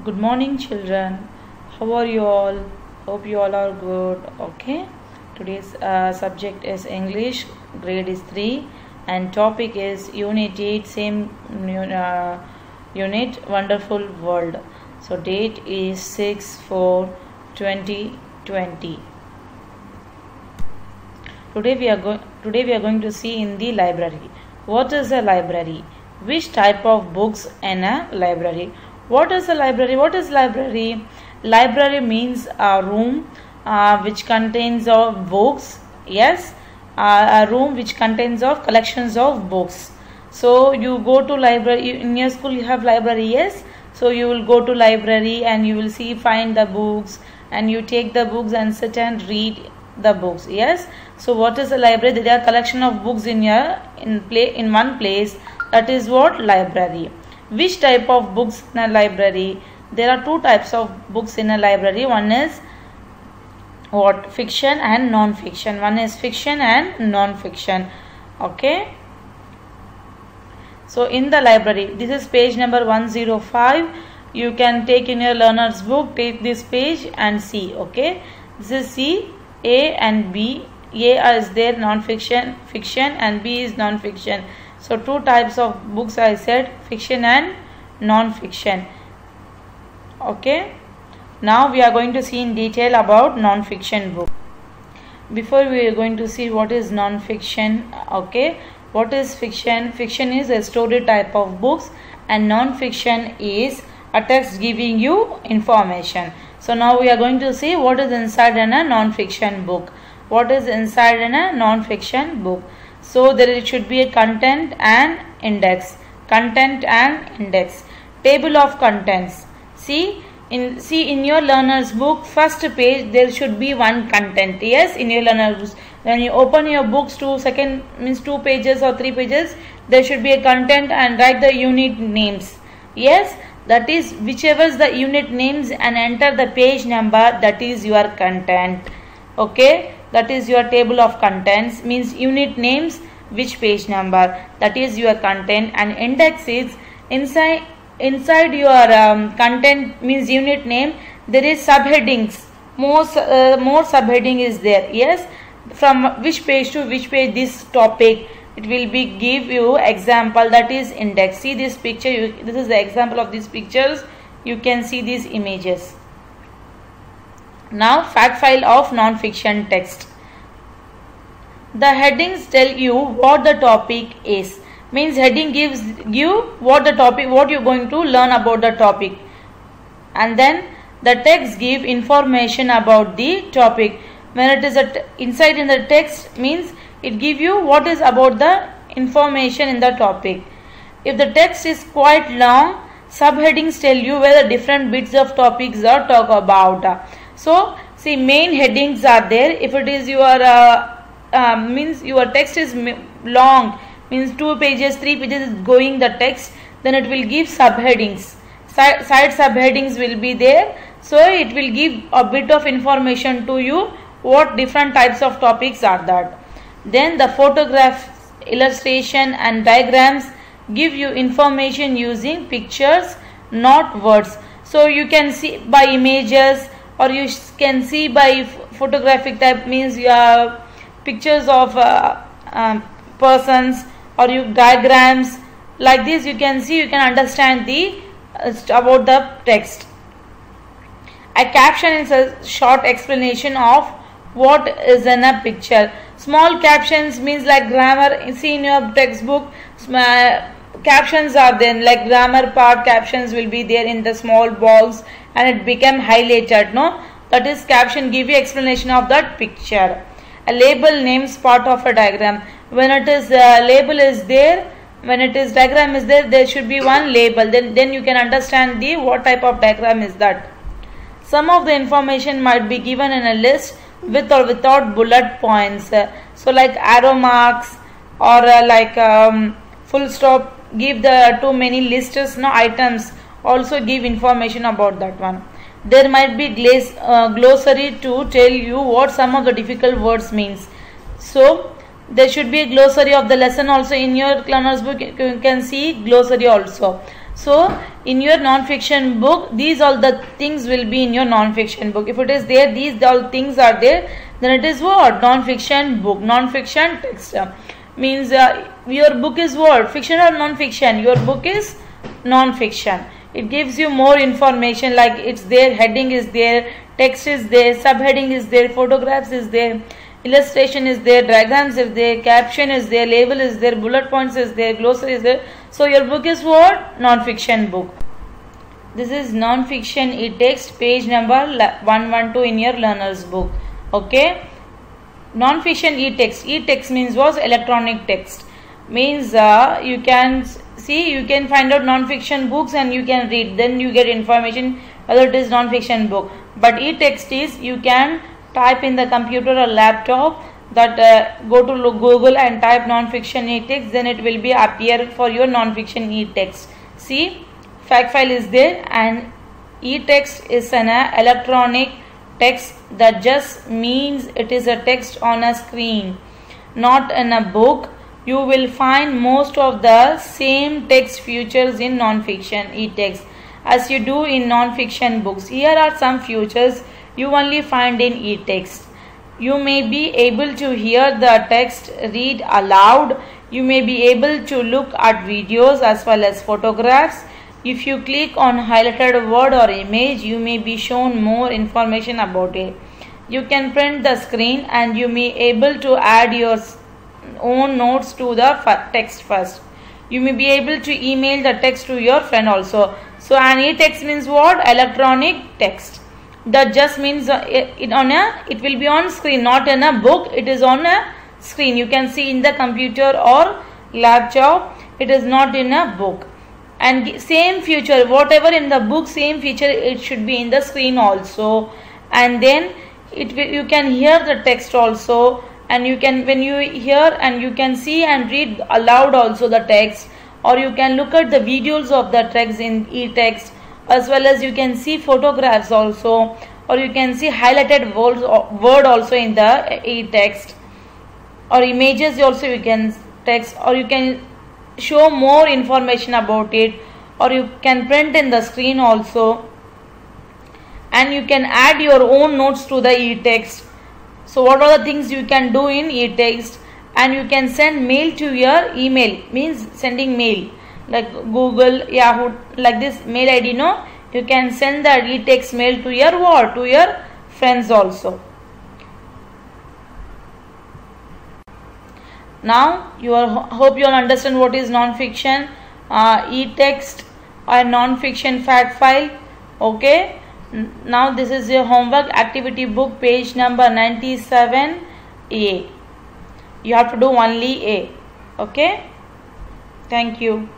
Good morning, children. How are you all? Hope you all are good. Okay. Today's subject is English. Grade is 3, and topic is Unit 8. Same unit. Wonderful World. So date is 6/4/2020. Today we are going to see in the library. What is a library? Which type of books in a library? What is a library? What is library? Library means a room which contains of books. Yes, a room which contains of collections of books. So you go to library. In your school you have library. Yes. So you will go to library and you will find the books, and you take the books and sit and read the books. Yes. So what is a library? There are collection of books in one place. That is what library. Which type of books in a library? There are two types of books in a library. One is what? Fiction and non-fiction. One is fiction and non-fiction. Okay. So in the library, this is page number 105. You can take in your learner's book, take this page and see. Okay. This is C, A and B. A is there non-fiction, fiction, and B is non-fiction. So two types of books I said, fiction and non-fiction. Okay. Now we are going to see in detail about non-fiction book. Before we are going to see what is non-fiction. Okay. What is fiction? Fiction is a story type of books, and non-fiction is a text giving you information. So now we are going to see what is inside in a non-fiction book. What is inside in a non-fiction book? So there should be a content and index. Content and index. Table of contents. See in your learner's book, first page there should be one content. Yes, in your learner's book. When you open your books to second means 2 pages or 3 pages, there should be a content and write the unit names. Yes, that is whichever is the unit names and enter the page number, that is your content. Okay, that is your table of contents, means unit names, which page number, that is your content, and index is inside your content means unit name. There is subheadings, more subheading is there. Yes, from which page to which page this topic, it will be give you example, that is index. See this picture, this is the example of these pictures. You can see these images. Now fact file of non-fiction text. The headings tell you what the topic is. Means heading gives you what the topic, what you are going to learn about the topic, and then the text give information about the topic. When it is inside in the text, means it give you what is about the information in the topic. If the text is quite long, subheadings tell you where the different bits of topics are talk about. So see, main headings are there. If it is your means your text is long, means 2 pages 3 pages is going the text, then it will give subheadings. Side subheadings will be there, so it will give a bit of information to you what different types of topics are that. Then the photographs, illustration and diagrams give you information using pictures, not words. So you can see by images, or you can see by photographic type, means your pictures of persons, or you diagrams like this. You can see, you can understand the about the text. A caption is a short explanation of what is in a picture. Small captions means like grammar. See in your textbook, captions are then like grammar part captions will be there in the small box and it become highlighted. No, that is caption, give you explanation of that picture. A label names part of a diagram. When it is label is there, when it is diagram is there, there should be one label. Then you can understand the what type of diagram is that. Some of the information might be given in a list with or without bullet points. So like arrow marks or full stop give the too many lists, no items, also give information about that one. There might be glossary to tell you what some of the difficult words means. So there should be a glossary of the lesson also in your learner's book. You can see glossary also. So in your non-fiction book, these all the things will be in your non-fiction book. If it is there, these all things are there, then it is what? Non-fiction book. Non-fiction text means your book is what? Fiction or non-fiction? Your book is non-fiction. It gives you more information, like it's there, heading is there, text is there, subheading is there, photographs is there, illustration is there, diagrams is there, caption is there, label is there, bullet points is there, glossary is there. So your book is what? Non-fiction book. This is non-fiction e-text, page number 112 in your learner's book. Okay. Non-fiction e-text. E-text means was electronic text. Means you can see, you can find out non-fiction books and you can read. Then you get information whether it is non-fiction book. But e-text is you can type in the computer or laptop, that go to Google and type non-fiction e-text, then it will be appear for your non-fiction e-text. See, fact file is there, and e-text is an electronic text. That just means it is a text on a screen, not in a book. You will find most of the same text features in non-fiction e-text as you do in non-fiction books. Here are some features you only find in e-text. You may be able to hear the text read aloud. You may be able to look at videos as well as photographs. If you click on highlighted word or image, you may be shown more information about it. You can print the screen and you may able to add your own notes to the text first. You may be able to email the text to your friend also. So an e-text means what? Electronic text. That just means it will be on screen, not in a book. It is on a screen. You can see in the computer or laptop. It is not in a book. And same feature, whatever in the book, same feature it should be in the screen also. And then you can hear the text also, and you can, when you hear and you can see and read aloud also the text, or you can look at the videos of the text in e-text, as well as you can see photographs also, or you can see highlighted word also in the e-text, or images also you can text, or you can show more information about it, or you can print in the screen also, and you can add your own notes to the e-text. So what are the things you can do in e-text? And you can send mail to your email, means sending mail like Google, Yahoo, like this mail ID, no? You can send the e-text mail to your what? To your friends also. Now hope you all understand what is non-fiction e-text or non-fiction fact file. Okay. Now this is your homework activity book, page number 97A. You have to do only A. Okay. Thank you.